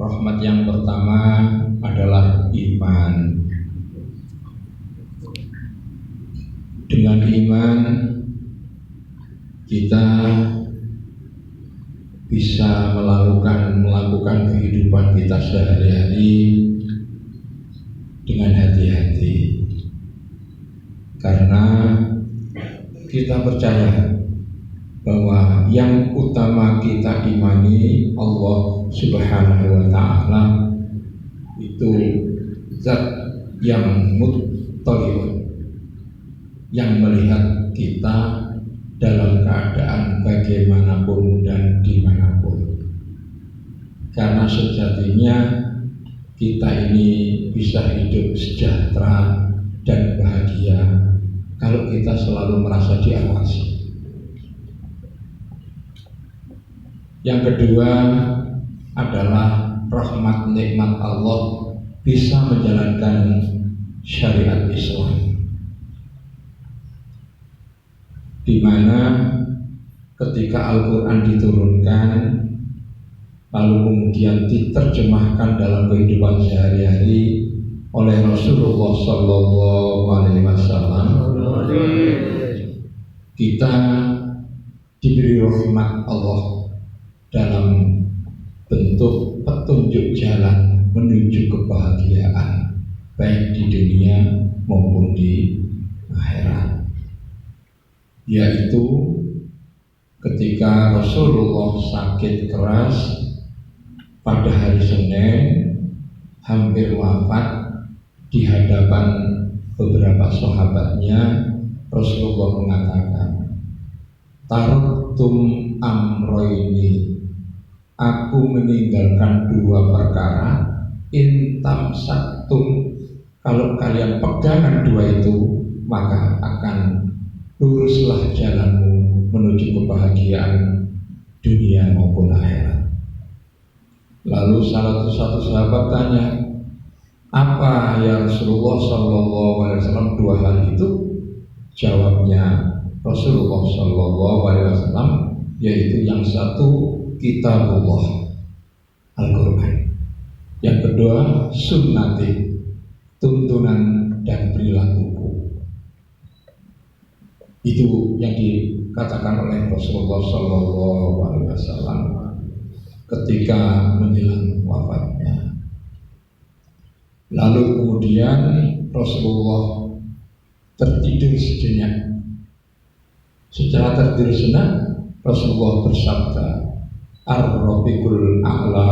Rahmat yang pertama adalah iman. Dengan iman kita bisa melakukan kehidupan kita sehari-hari dengan hati-hati, karena kita percaya bahwa yang utama kita imani Allah Subhanahu wa Ta'ala itu zat yang muttali'un, yang melihat kita dalam keadaan bagaimanapun dan dimanapun. Karena sejatinya kita ini bisa hidup sejahtera dan bahagia kalau kita selalu merasa diawasi. Yang kedua adalah rahmat nikmat Allah bisa menjalankan syariat Islam, di mana ketika Al-Quran diturunkan lalu kemudian diterjemahkan dalam kehidupan sehari-hari oleh Rasulullah Sallallahu Alaihi Wasallam, kita diberi rahmat Allah dalam bentuk petunjuk jalan menuju kebahagiaan baik di dunia maupun di akhirat, yaitu ketika Rasulullah sakit keras pada hari Senin, hampir wafat di hadapan beberapa sahabatnya, Rasulullah mengatakan, "Taraktum amroini, aku meninggalkan dua perkara, intam saktum, kalau kalian pegangan dua itu maka akan luruslah jalanmu menuju kebahagiaan dunia maupun akhirat." Lalu salah satu sahabat tanya, "Apa ya Rasulullah Sallallahu Alaihi Wasallam dua hal itu?" Jawabnya Rasulullah Sallallahu Alaihi Wasallam, yaitu yang satu kitabullah Al-Quran, yang kedua sunnati, tuntunan dan perilakuku. Itu yang dikatakan oleh Rasulullah Sallallahu Alaihi Wasallam ketika menjelang wafatnya. Lalu kemudian Rasulullah tertidur sejenak. Setelah tertidur sejenak, Rasulullah bersabda, "Ar-Rafiqul A'la,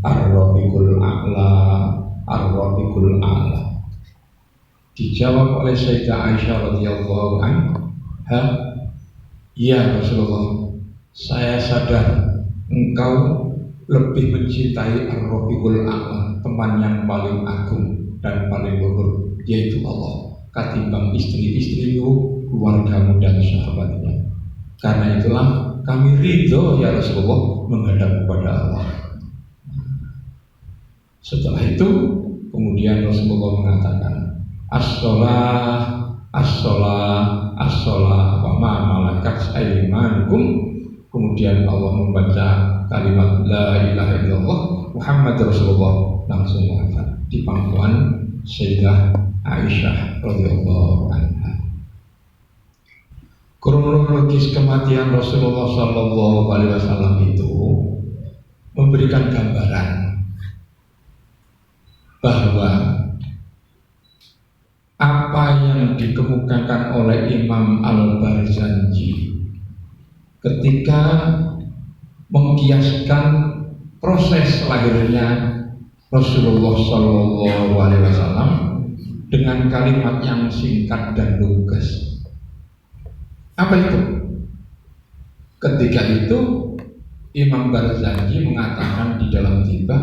Ar-Rafiqul A'la, Ar-Rafiqul A'la." Dijawab oleh Sayyidah Aisyah radhiyallahu anha, "Ya Rasulullah, saya sadar engkau lebih mencintai Ar-Rafiqul A'la, teman yang paling agung dan paling luhur, yaitu Allah, ketimbang istri-istrimu, keluargamu dan sahabatnya. Karena itulah kami ridho ya Rasulullah menghadap kepada Allah." Setelah itu kemudian Rasulullah mengatakan, "As-sholah, as-sholah, as-sholah, wa ma malakat aymanukum." Kemudian Allah membaca kalimat la ilaha illallah Muhammad Rasulullah, langsung wafat di pangkuan Sayyidah Aisyah radhiyallahu anha. Kronologis kematian Rasulullah Sallallahu Alaihi Wasallam itu memberikan gambaran bahwa apa yang dikemukakan oleh Imam Al-Barzanji ketika mengkiaskan proses lahirnya Rasulullah Sallallahu Alaihi Wasallam dengan kalimat yang singkat dan lugas. Apa itu? Ketika itu Imam Barzanji mengatakan di dalam tibah,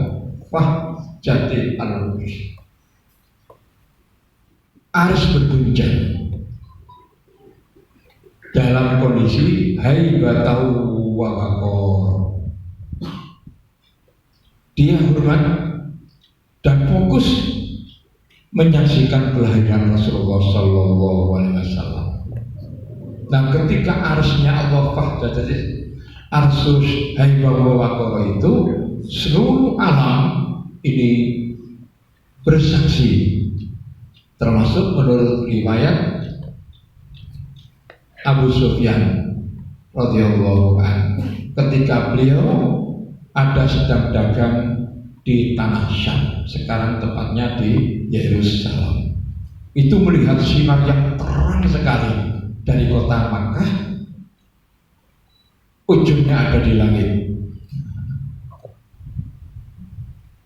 "Wah, jadil al-Arsh, Arsy berguncang dalam kondisi haibatau wa waqar." Dia hormat dan fokus menyaksikan kelahiran Rasulullah Sallallahu Alaihi Wasallam. Nah, ketika arsnya Allah fahdatis arsus haibawa waqara itu seluruh alam ini bersaksi, termasuk menurut riwayat Abu Sufyan radhiyallahu anhu ketika beliau ada sedang dagang di tanah Syam, sekarang tepatnya di Yerusalem. Itu melihat sinar yang terang sekali dari kota Makkah, ujungnya ada di langit.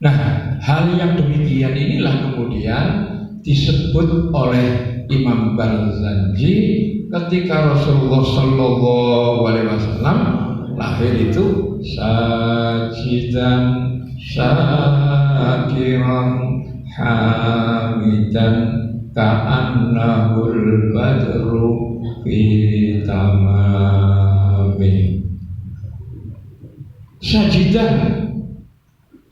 Nah, hal yang demikian inilah kemudian disebut oleh Imam Barzanji ketika Rasulullah Shallallahu Alaihi Wasallam lahir itu sajidan syakiran hamidan ka'annahul badru fi tamami. Sajidan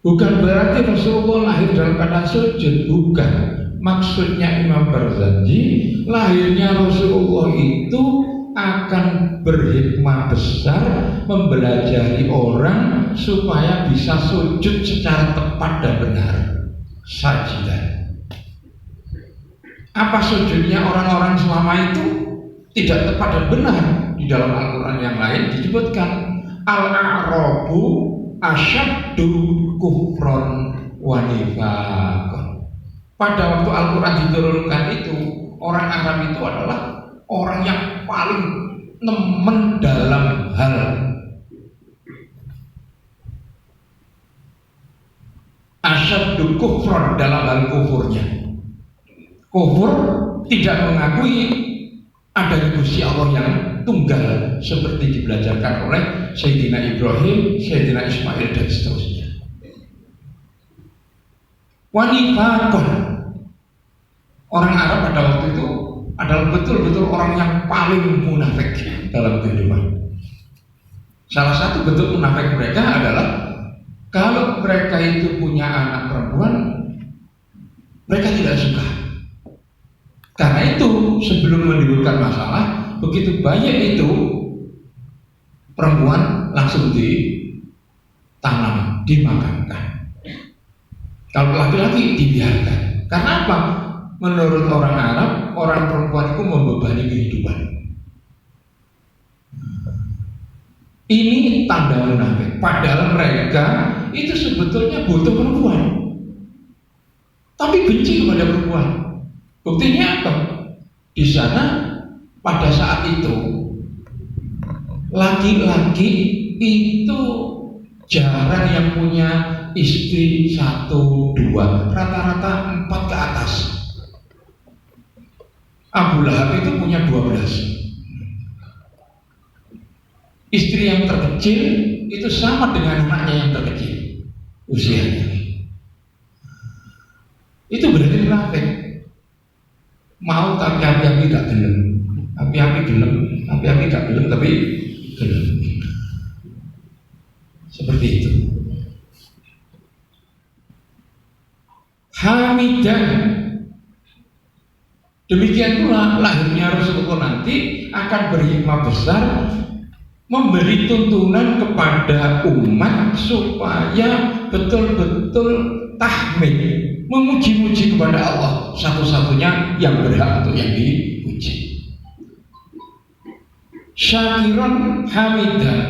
bukan berarti Rasulullah lahir dalam keadaan sujud, bukan. Maksudnya Imam Barzanji, lahirnya Rasulullah itu akan berhikmah besar membelajari orang supaya bisa sujud secara tepat dan benar. Sajidan. Apa sujudnya orang-orang selama itu tidak tepat dan benar? Di dalam Al-Quran yang lain disebutkan Al-A'rabu asyaddu kufron wa nifaqan. Pada waktu Al-Quran diturunkan itu, orang Arab itu adalah orang yang paling nemen dalam hal asyaddu kufron, dalam hal kufurnya. Kufur tidak mengakui adanya Gusti Allah yang tunggal seperti dibelajarkan oleh Sayyidina Ibrahim, Sayyidina Ismail dan seterusnya. Wanifakon, orang Arab pada waktu itu adalah betul-betul orang yang paling munafik dalam kehidupan. Salah satu bentuk munafik mereka adalah kalau mereka itu punya anak perempuan, mereka tidak suka. Karena itu sebelum menimbulkan masalah, begitu banyak itu perempuan langsung ditanam, dimakamkan. Kalau laki-laki dibiarkan. Karena apa? Menurut orang Arab, orang perempuan itu membebani kehidupan. Ini tanda munafik. Padahal mereka itu sebetulnya butuh perempuan, tapi benci kepada perempuan. Buktinya apa? Di sana pada saat itu laki-laki itu jarang yang punya istri 1, 2, rata-rata 4 ke atas. Abu Lahab itu punya 12. Istri yang terkecil itu sama dengan anaknya yang terkecil usianya. Itu berarti munafik. Mau tapi api-api gak gelem, api-api gelem, api-api gak gelem tapi gelem. Seperti itu. Hamidan. Demikian pula lahirnya Rasulullah nanti akan berhikmah besar memberi tuntunan kepada umat supaya betul-betul tahmid, memuji-muji kepada Allah, satu-satunya yang berhak untuk yang dipuji. Syakiran hamidan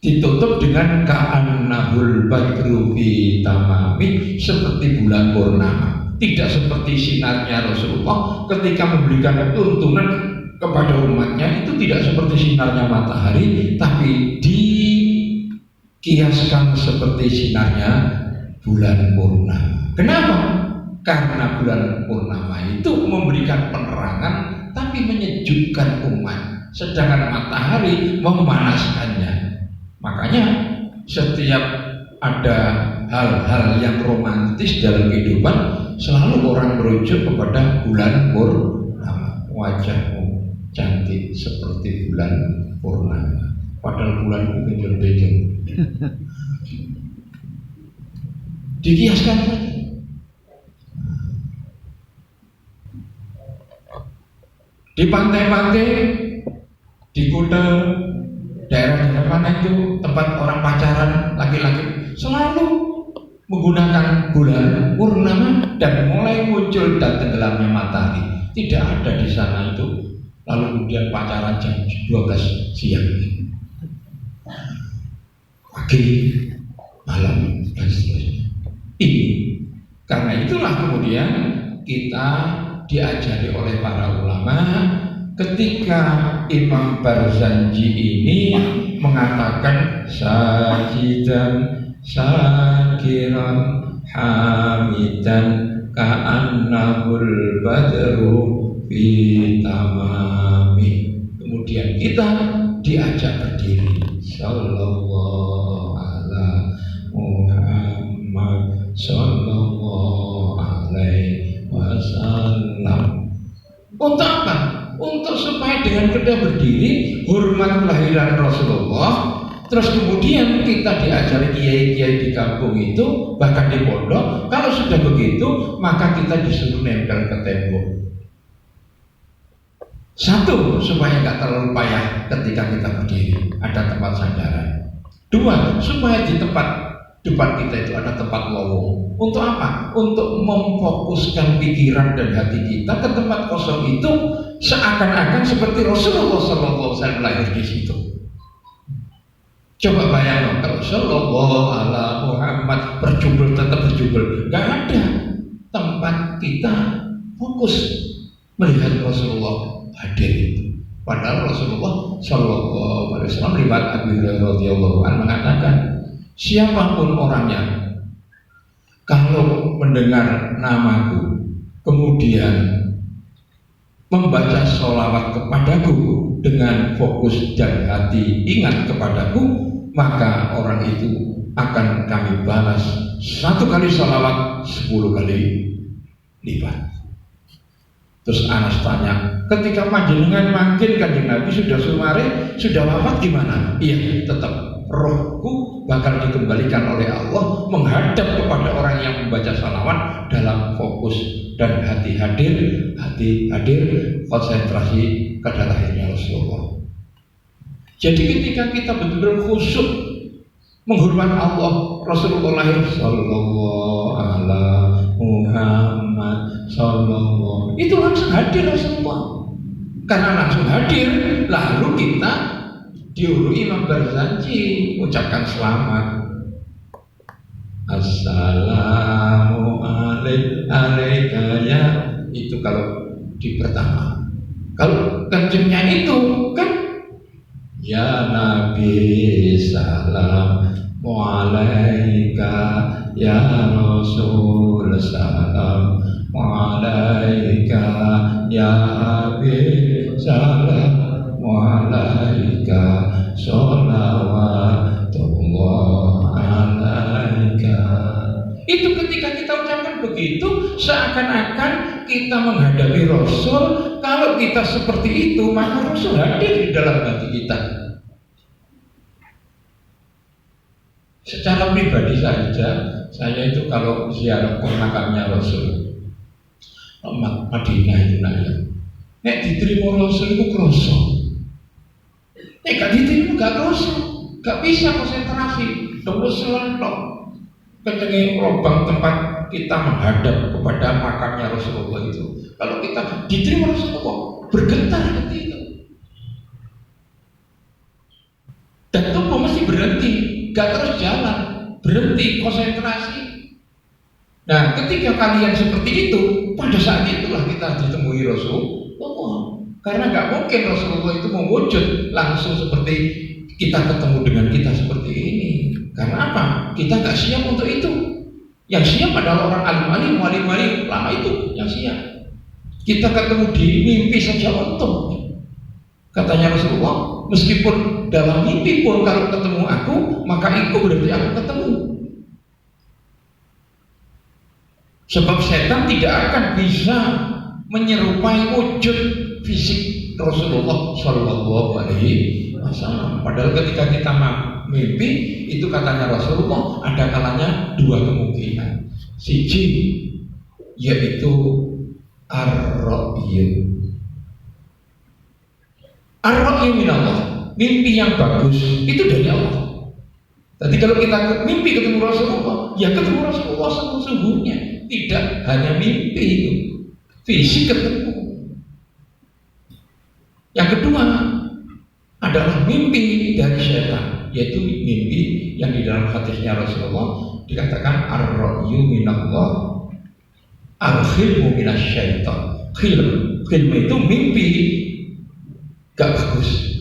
ditutup dengan ka'annahul badru fi tamami, seperti bulan purnama. Tidak seperti sinarnya Rasulullah ketika memberikan tuntunan kepada umatnya, itu tidak seperti sinarnya matahari, tapi dikiaskan seperti sinarnya bulan purnama. Kenapa? Karena bulan purnama itu memberikan penerangan tapi menyejukkan umat, sedangkan matahari memanaskannya. Makanya setiap ada hal-hal yang romantis dalam kehidupan, selalu orang merujuk kepada bulan purnama. Wajahmu cantik seperti bulan purnama, padahal bulan bejol-bejol. Dikiaskan lagi. Di pantai-pantai, di Kuta daerah-daerah mana itu tempat orang pacaran laki-laki selalu menggunakan bulan purnama dan mulai muncul dan tenggelamnya matahari. Tidak ada di sana itu lalu kemudian pacaran jam 12 siang, pagi, malam dan seterusnya. Ini karena itulah kemudian kita diajari oleh para ulama ketika Imam Barzanji ini mengatakan sajidan syakiran hamidan ka'annahul badru fi tamami. Kemudian kita diajak berdiri sallallahu ala Muhammad sallallahu alaihi wasallam. Untuk apa? Untuk supaya dengan kita berdiri hormat kelahiran Rasulullah. Terus kemudian kita diajari kiai-kiai di kampung itu, bahkan di pondok, kalau sudah begitu maka kita disuruh nempel ke tembok. Satu, supaya nggak terlalu payah ketika kita berdiri, ada tempat sandaran. Dua, supaya di tempat depan kita itu ada tempat lowong. Untuk apa? Untuk memfokuskan pikiran dan hati kita ke tempat kosong itu, seakan-akan seperti Rasulullah SAW lahir di situ. Coba bayangkan kalau Sallallahu ala Muhammad berjubel tetap berjubel, nggak ada tempat kita fokus melihat Rasulullah hadir itu. Padahal Rasulullah Sallallahu alaihi wasallam riwayat Abu Hurairah radhiyallahu anhu mengatakan, siapapun orangnya kalau mendengar namaku kemudian membaca sholawat kepadaku dengan fokus dan hati ingat kepadaku, maka orang itu akan kami balas 1 kali sholawat 10 kali lipat. Terus Anas tanya, ketika panjenengan manggil Kanjeng Nabi sudah sumare, sudah wafat gimana? Iya, tetap rohku bakal dikembalikan oleh Allah menghadap kepada orang yang membaca salawat dalam fokus dan hati hadir konsentrasi pada lahirnya Rasulullah. Jadi ketika kita betul-betul khusyuk menghormat Allah, Rasulullah lahir sallallahu ala Muhammad sallallahu, itu langsung hadir Rasulullah. Karena langsung hadir, lalu kita diurui Imam Barzanji ucapkan selamat. Assalamu alaika ya, itu kalau di pertama. Kalau kencengnya itu kan ya Nabi salam alaika, ya Rasul salam alaika, ya Habib salam alaika, sholawatullah alaika. Itu ketika kita ucapkan begitu, seakan-akan kita menghadapi Rasul. Kalau kita seperti itu, maka Rasul hadir di dalam hati kita. Secara pribadi saja, saya itu kalau ziarah ke makamnya Rasul Madinah itu nanya, nek diterima Rasul itu kroso, nek gak diterima gak kroso, gak bisa konsentrasi, terus selentok kecengi lubang tempat kita menghadap kepada makamnya Rasulullah itu. Kalau kita diterima Rasulullah, bergetar hati itu, dan tubuh mesti berhenti, gak terus jalan, berhenti konsentrasi. Nah, ketika kalian seperti itu, pada saat itulah kita ditemui Rasulullah. Karena gak mungkin Rasulullah itu mewujud langsung seperti kita ketemu dengan kita seperti ini. Karena apa? Kita gak siap untuk itu. Yang siap adalah orang alim-alim, wali-wali lama itu yang siap. Kita ketemu di mimpi saja untung. Katanya Rasulullah, meskipun dalam mimpi pun kalau ketemu aku, maka itu berarti aku ketemu. Sebab setan tidak akan bisa menyerupai wujud fisik Rasulullah Shallallahu Alaihi Wasallam. Padahal ketika kita mimpi, itu katanya Rasulullah ada kalanya dua kemungkinan. Siji, yaitu ar-ra'yu. Ar-ra'yu minallah. Mimpi yang bagus itu dari Allah. Jadi kalau kita mimpi ketemu Rasulullah, ya ketemu Rasulullah sesungguhnya, tidak hanya mimpi itu, fisik ketemu. Yang kedua adalah mimpi dari syaitan, yaitu mimpi yang di dalam hadisnya Rasulullah dikatakan ar-ra'yu minallah, al-khilmu minasyaitan. Khilm itu mimpi gak bagus.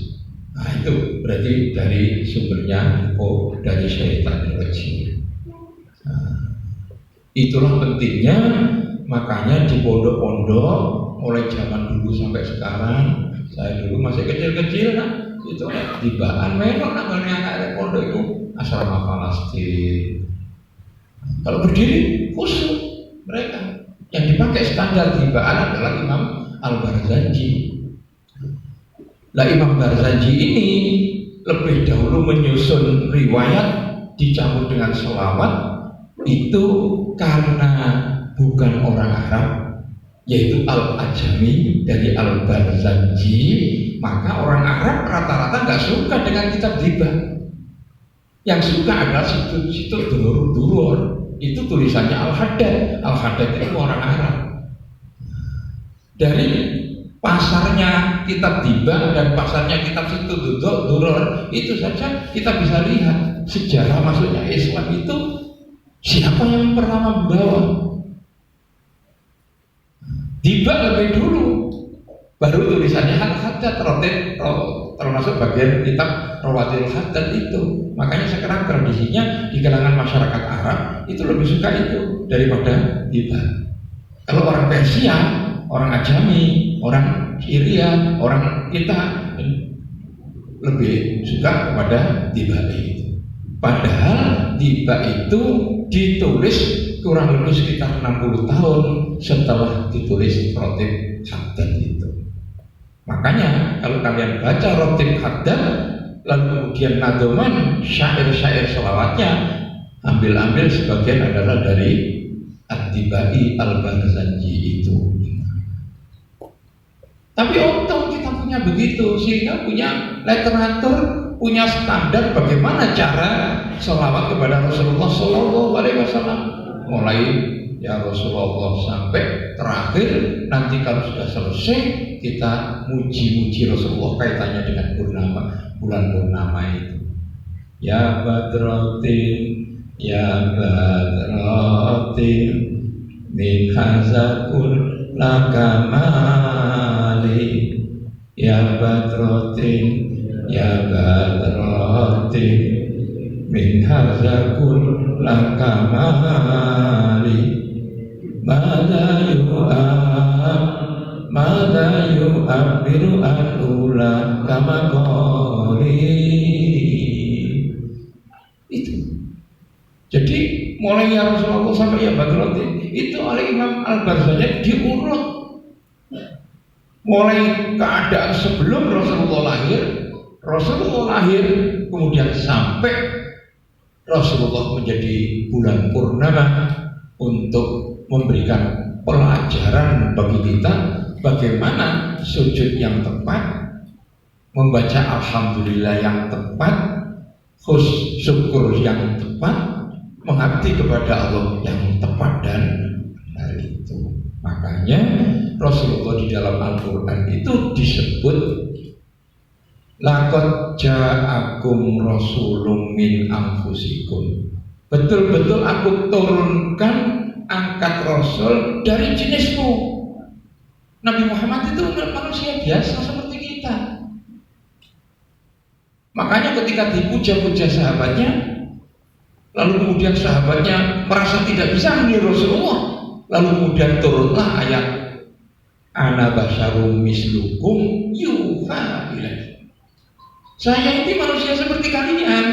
Nah itu berarti dari sumbernya dari syaitan rajim. Nah, itulah pentingnya, makanya di pondok-pondok mulai zaman dulu sampai sekarang. Saya dulu masih kecil-kecil itu tibaan memang namanya ada pondok itu asrama Palestina. Kalau berdiri khusyuk mereka. Yang dipakai standar tibaan adalah Imam Al-Barzanji. Lah Imam Barzanji ini lebih dahulu menyusun riwayat dicampur dengan selawat itu karena bukan orang Arab, yaitu Al-Ajami dari Al-Barzanji, maka orang Arab rata-rata nggak suka dengan kitab tibah. Yang suka adalah situ durur. Itu tulisannya Al-Haddad. Al-Haddad itu orang Arab. Dari pasarnya kitab tibah dan pasarnya kitab situ durur itu saja kita bisa lihat sejarah masuknya Islam itu siapa yang pertama membawa. Tibah lebih dulu, baru tulisannya Al-Haddad, termasuk bagian kitab Rawatil Haddad itu. Makanya sekarang tradisinya di kalangan masyarakat Arab itu lebih suka itu daripada tibah. Kalau orang Persia, orang Ajami, orang Syria, orang kita lebih suka kepada tibah itu. Padahal tibah itu ditulis kurang lebih sekitar 60 tahun setelah ditulis Rotib Haddad itu. Makanya kalau kalian baca Rotib Haddad lalu kemudian nadoman syair-syair selawatnya ambil sebagian adalah dari At-Tibai Al-Barzanji itu. Tapi untung kita punya begitu, sehingga punya literatur, punya standar bagaimana cara selawat kepada Rasulullah Sallallahu Alaihi Wasallam, mulai ya Rasulullah sampai terakhir. Nanti kalau sudah selesai kita muji-muji Rasulullah kaitannya dengan bulan purnama itu. Ya Badrotin, ya Badrotin, min hazakul lakamali. Ya Badrotin, ya Badrotin, min hazakul lakamali. Mada yu'abiru al-ula kama qoli. Itu. Jadi mulai ya Rasulullah sampai ya Badrotin itu oleh Imam Al-Barzanji diurut. Mulai keadaan sebelum Rasulullah lahir, kemudian sampai Rasulullah menjadi bulan purnama untuk memberikan pelajaran bagi kita bagaimana sujud yang tepat, membaca alhamdulillah yang tepat, syukur yang tepat, mengabdi kepada Allah yang tepat dan benar itu. Makanya Rasulullah di dalam Al-Quran itu disebut laqad ja'akum rasulun min anfusikum. Betul-betul aku turunkan, angkat Rasul dari jenismu. Nabi Muhammad itu manusia biasa seperti kita. Makanya ketika dipuja-puja sahabatnya, lalu kemudian sahabatnya merasa tidak bisa meniru Rasulullah, lalu kemudian turunlah ayat ana basyarum mislukum yuha ilaihi. Saya ini manusia seperti kalian,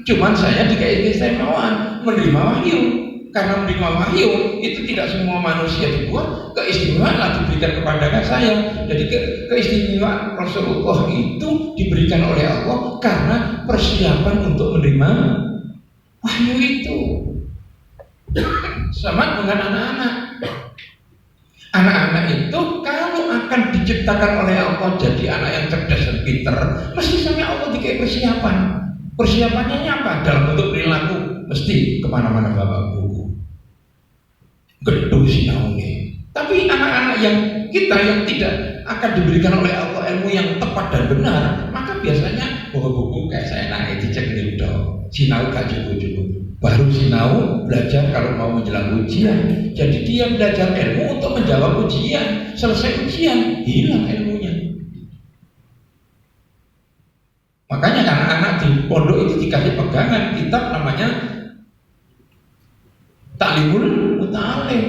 cuman saya dikasih keistimewaan menerima wahyu. Karena menerima wahyu itu tidak semua manusia dibuat, keistimewaan diberikan kepada saya. Jadi keistimewaan Rasulullah itu diberikan oleh Allah karena persiapan untuk menerima wahyu itu. Sama dengan anak-anak. Anak-anak itu kalau akan diciptakan oleh Allah jadi anak yang cerdas dan pinter, mesti sama Allah dikasih persiapan. Persiapannya apa? Dalam bentuk perilaku, mesti kemana-mana bawa buku, gedung sinaune. Tapi anak-anak yang kita yang tidak akan diberikan oleh Allah ilmu yang tepat dan benar, maka biasanya bawa buku kayak saya naik dicek nih dong, sinau gak cukup-cukup. Baru sinau belajar kalau mau menjelang ujian. Jadi dia belajar ilmu untuk menjawab ujian. Selesai ujian, hilang ilmunya. Makanya anak-anak di pondok itu dikasih pegangan kitab namanya Ta'limul Muta'alim.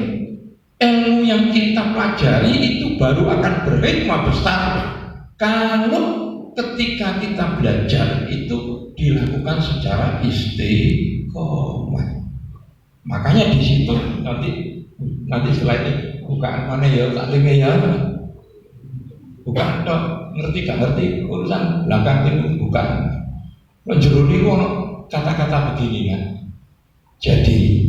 Ilmu yang kita pelajari itu baru akan berhikmah besar kalau ketika kita belajar itu dilakukan secara istiqomah. Makanya di situ nanti setelah ini bukaan mana ya taklimnya ya, bukan dok, ngerti gak ngerti urusan belakang itu bukan. Menjeruni kata-kata begini kan. Jadi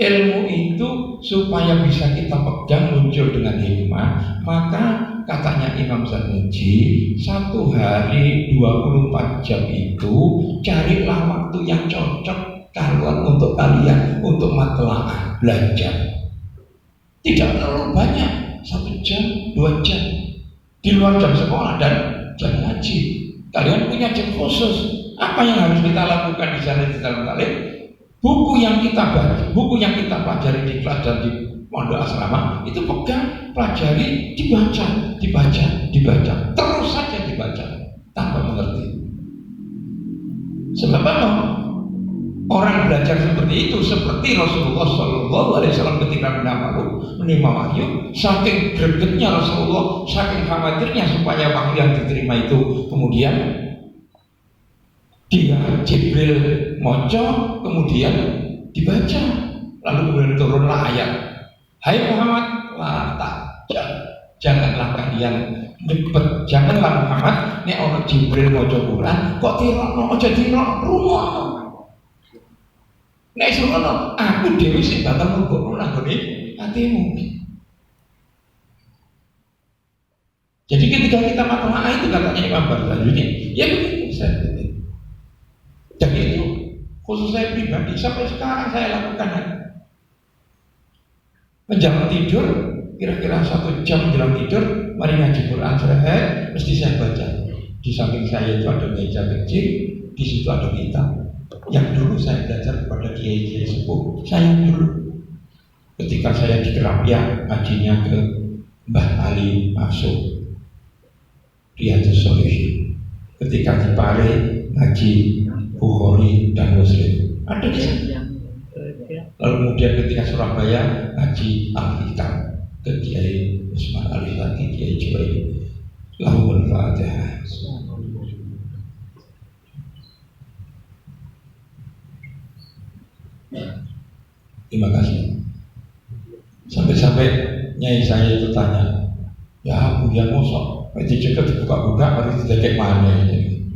ilmu itu supaya bisa kita pegang muncul dengan hikmah, maka katanya Imam Zarnuji, 1 hari 24 jam itu carilah waktu yang cocok kalau untuk kalian untuk matlaah belajar. Tidak terlalu banyak, 1 jam, 2 jam di luar jam sekolah dan jam ngaji. Kalian punya jam khusus. Apa yang harus kita lakukan di sana di dalam taklim? Buku yang kita baca, buku yang kita pelajari di kelas dan di pondok asrama itu pegang, pelajari, dibaca, terus saja dibaca tanpa mengerti. Sebab apa? Orang belajar seperti itu, seperti Rasulullah SAW ketika menerima wahyu, saking gregetnya Rasulullah, saking khawatirnya supaya wahyu yang diterima itu kemudian dia Jibril moco, kemudian dibaca, lalu kemudian turunlah ayat, hai Muhammad, janganlah kalian nyebut, janganlah Muhammad, nek orang Jibril moco Quran, kok tirokno aja tirok rumah. Nek surono, aku dewi sing bakal mubuk nanggone hatimu. Jadi ketika kita matlaah itu katanya Imam Ghazali, ya begitu saya. Jadi itu khusus saya pribadi sampai sekarang saya lakukan. Menjelang tidur, kira-kira 1 jam menjelang tidur, mari ngaji Quran selesai, mesti saya baca. Di samping saya itu ada meja kecil, di situ ada kitab. Yang dulu saya belajar kepada kiai-kiai sepuh, saya dulu ketika saya di Kerapia ngajinya ke Mbah Ali masuk Riyadhus Shalihin, ketika di Pare ngaji Bukhari dan Muslim ada di sana. Lalu kemudian ketika Surabaya ngaji Al-Hikam ke Kiai Usman Al-Fatih, Kiai Juwaini. Lahumul Fatihah. Terima kasih. Sampai-sampai nyai saya itu tanya, ya Buya mosok, dicekel dibuka-buka harus dicek mana ini.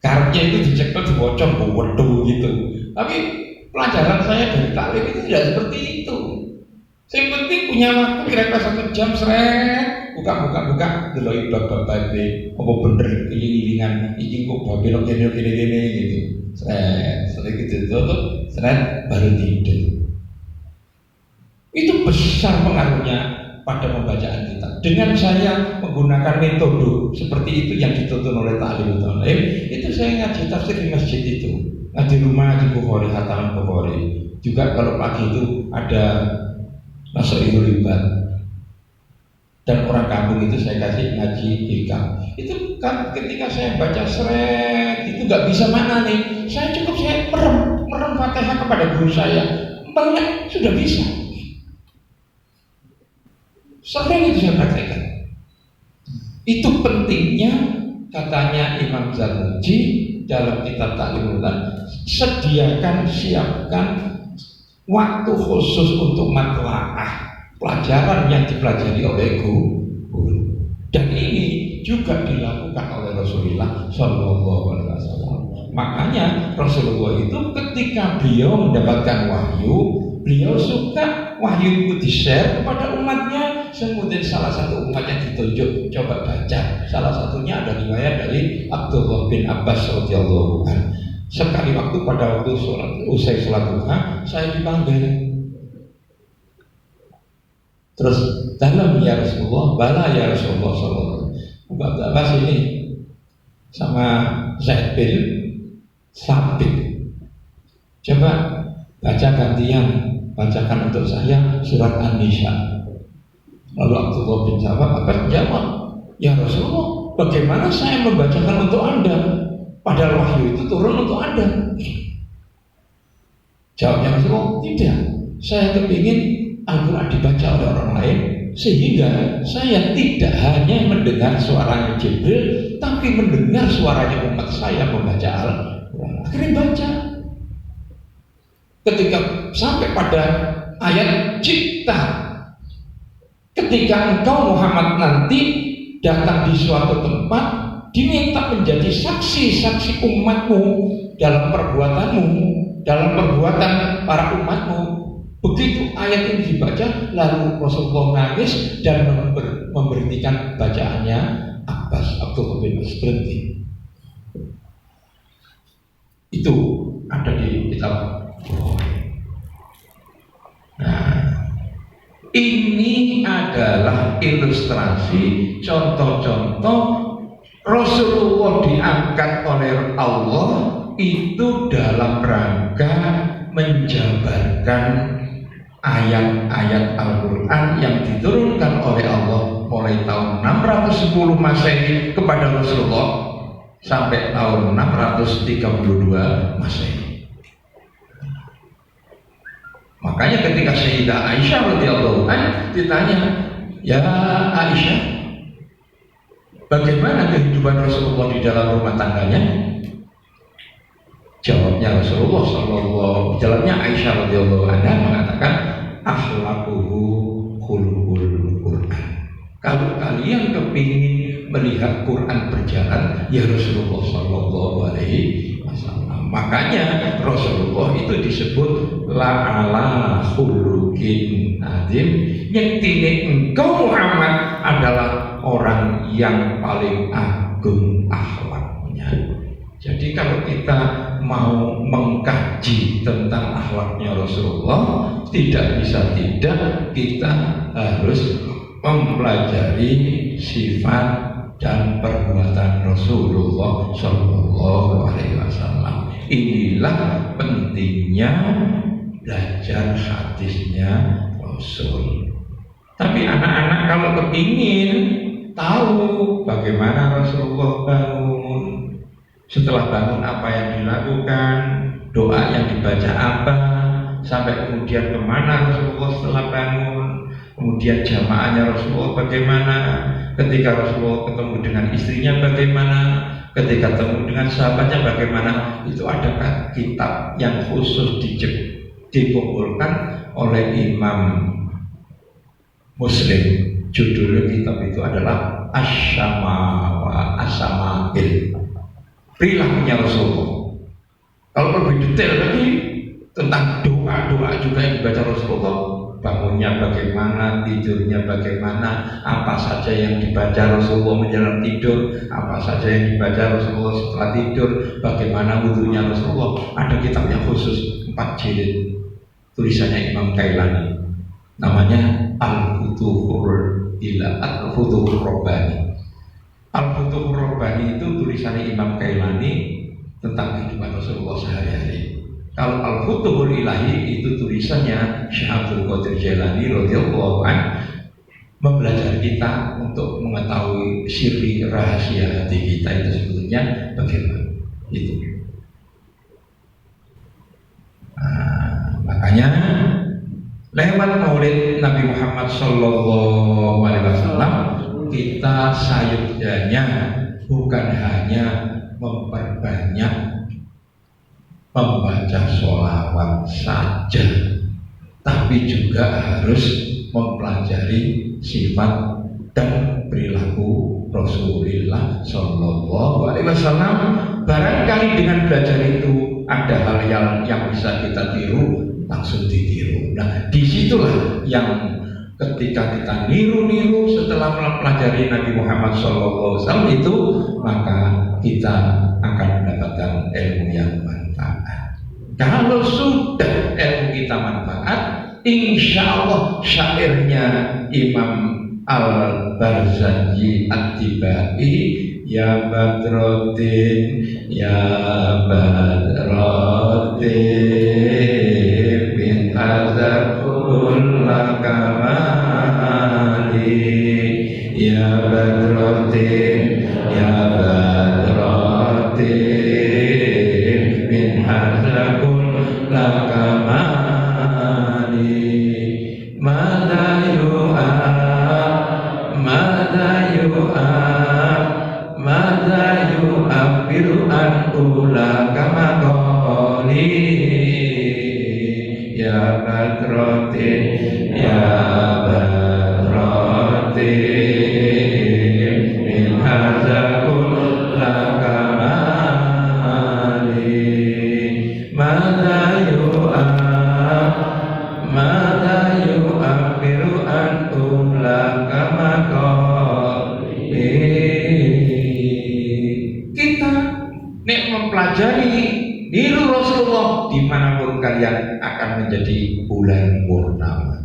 Karpnya itu dicekel dibocong, waduh gitu. Tapi pelajaran saya dari taklim itu tidak seperti itu. Yang penting punya waktu kira-kira 1 jam seret, buka, delok bab-bab apa bener kelilingan iki kok babel gini gitu. Seret gitu tutup, seret baru tidur. Itu besar pengaruhnya pada pembacaan kita. Dengan saya menggunakan metode seperti itu yang dituntun oleh Ta'limul Talim, itu saya ngaji tafsir di masjid itu, ngaji rumah di Bukhari, hataman Bukhari. Juga kalau pagi itu ada Nasrul Ibadah dan orang kampung itu saya kasih ngaji hikam. Itu kan ketika saya baca seret itu nggak bisa mana nih, saya cukup saya merem Fatihah kepada guru saya, banyak sudah bisa. Sering itu saya praktekkan. Itu pentingnya katanya Imam Zarnuji dalam kitab Ta'limul Talim, siapkan waktu khusus untuk matlaah pelajaran yang dipelajari oleh guru. Dan ini juga dilakukan oleh Rasulullah SAW. Makanya Rasulullah itu ketika beliau mendapatkan wahyu, beliau suka wahyu itu di-share kepada umatnya. Kemudian salah satu umat yang ditunjuk, coba baca. Salah satunya ada riwayat dari Abdullah bin Abbas radhiyallahu anhu. Sekali waktu pada waktu usai sholat duha, saya dipanggil. Terus dalam ya Rasulullah, bala ya Rasulullah sallallahu alaihi wasallam. Mbak Abbas ini sama Zaid bin Sabit. Coba baca gantian, bacakan untuk saya surat An-Nisa. Lalu Abdullah bin Sabit akan jawab, ya Rasulullah, bagaimana saya membacakan untuk Anda? Padahal wahyu itu turun untuk Anda. Jawabnya Rasulullah, tidak. Saya kepingin Al-Quran dibaca oleh orang lain, sehingga saya tidak hanya mendengar suaranya Jibril, tapi mendengar suaranya umat saya membaca Al-Quran. Akhirnya baca. Ketika sampai pada ayat cipta, ketika engkau Muhammad nanti datang di suatu tempat, diminta menjadi saksi-saksi umatmu dalam perbuatanmu, dalam perbuatan para umatmu. Begitu ayat ini dibaca, lalu Rasulullah nangis dan memberhentikan bacaannya. Abdullah bin Abbas berhenti. Itu ada di kitab. Nah, ini adalah ilustrasi, contoh-contoh Rasulullah diangkat oleh Allah itu dalam rangka menjabarkan ayat-ayat Al-Quran yang diturunkan oleh Allah mulai tahun 610 Masehi kepada Rasulullah sampai tahun 632 Masehi. Makanya ketika Sayyidah Aisyah radhiyallahu anha ditanya, ya Aisyah, bagaimana kehidupan Rasulullah di dalam rumah tangganya? Jawabnya Rasulullah sallallahu, jawabnya Aisyah radhiyallahu anha mengatakan, akhlaquhu khuluqul Quran. Kalau kalian kepingin melihat Quran berjalan, ya Rasulullah sallallahu alaihi wasallam. Makanya Rasulullah itu disebut la'ala khuluqin azim, yang tine engkau Muhammad adalah orang yang paling agung akhlaknya. Jadi kalau kita mau mengkaji tentang akhlaknya Rasulullah, tidak bisa tidak kita harus mempelajari sifat dan perbuatan Rasulullah Shallallahu Alaihi Wasallam. Inilah pentingnya belajar hadisnya Rasul. Tapi anak-anak kalau kepingin tahu bagaimana Rasulullah bangun, setelah bangun apa yang dilakukan, doa yang dibaca apa, sampai kemudian kemana Rasulullah setelah bangun, kemudian jamaahnya Rasulullah bagaimana, ketika Rasulullah ketemu dengan istrinya bagaimana, ketika ketemu dengan sahabatnya bagaimana. Itu ada kitab yang khusus dikumpulkan oleh Imam Muslim. Judul kitab itu adalah As-Sama'il, perilakunya Rasulullah. Kalau lebih detail lagi tentang doa-doa juga yang dibaca Rasulullah, bangunnya bagaimana, tidurnya bagaimana, apa saja yang dibaca Rasulullah menjelang tidur, apa saja yang dibaca Rasulullah setelah tidur, bagaimana wudunya Rasulullah. Ada kitab yang khusus 4 jilid, tulisannya Imam Kailani, namanya Al-Futuhur Rabbani. Al-Futuhur Rabbani itu tulisannya Imam Kailani tentang kehidupan Rasulullah sehari-hari. Kalau Al-Futuhul Ilahi itu tulisannya Syekh Abdul Qadir Jailani radhiyallahu anhu, mempelajari kita untuk mengetahui siri rahasia hati kita itu sebetulnya bagaimana. Itu. Makanya lewat Maulid Nabi Muhammad sallallahu alaihi wasallam kita sayuddanya bukan hanya memperbanyak membaca sholawat saja, tapi juga harus mempelajari sifat dan perilaku Rasulullah Sallallahu Alaihi Wasallam. Barangkali dengan belajar itu ada hal yang bisa kita tiru, langsung ditiru. Nah, disitulah yang ketika kita niru-niru setelah mempelajari Nabi Muhammad SAW itu, maka kita akan mendapatkan ilmu yang manfaat. Kalau sudah ilmu kita manfaat, insya Allah syairnya Imam Al-Barzanji At-Tibai, ya Badroddin, ya Badroddin min azabul lakamali, ya Badroddin, ya Badroddin min azabul lakamali, mada yu'abiru an ula kama qoli, ya Badroddin, ya Badroddin min hazakul lakamali, mada yu'abiru an ula kama qoli. Kita nek mempelajari niru Rasulullah, dimanapun kalian akan menjadi bulan purnama.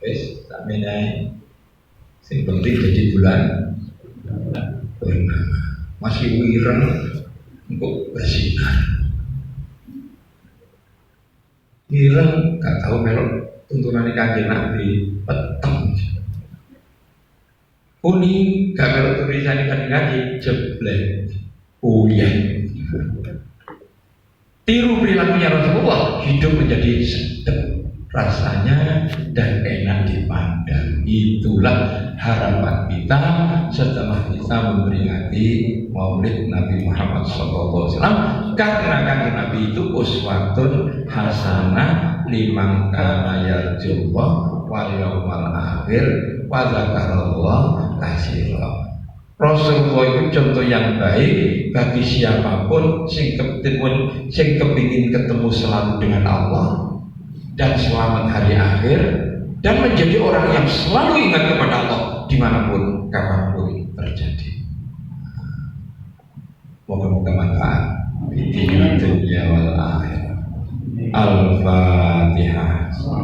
Wes, tak menai. Sing penting jadi bulan purnama. Masih wireng untuk bersinar. Wireng gak tahu melok tuntunan Kanjeng Nabi, peteng. Uni gak melok tulisan Kanjeng Nabi, jeblek. Uyan. Tiru perilakunya Rasulullah, hidup menjadi sedap rasanya dan enak dipandang. Itulah harapan kita setelah kita memperingati Maulid Nabi Muhammad SAW. Karena Kanjeng Nabi itu uswatun hasanah liman kana yarjullah wal yaumal akhir wa dzakarallah katsira. Rasulullah itu contoh yang baik bagi siapapun sing kepingin ketemu selalu dengan Allah dan selamat hari akhir dan menjadi orang yang selalu ingat kepada Allah dimanapun kapanpun.